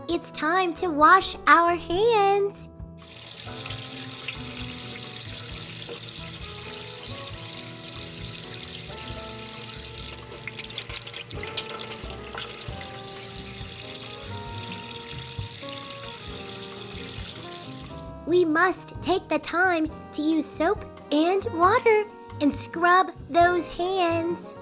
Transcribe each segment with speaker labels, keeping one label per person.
Speaker 1: It's time to wash our hands. We must take the time to use soap and water and scrub those hands.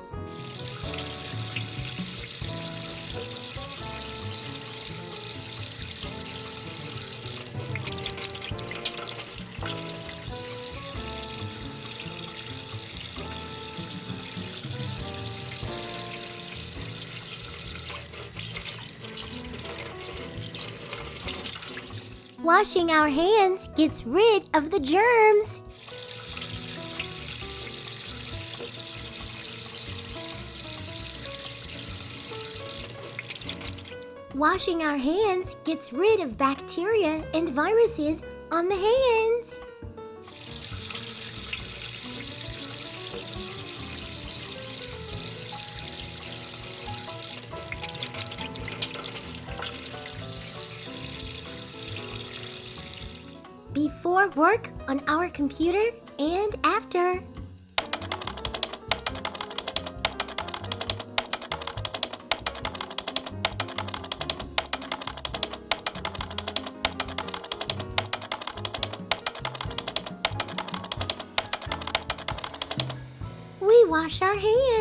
Speaker 1: Washing our hands gets rid of the germs. Washing our hands gets rid of bacteria and viruses on the hands. Before work on our computer and after. We wash our hands.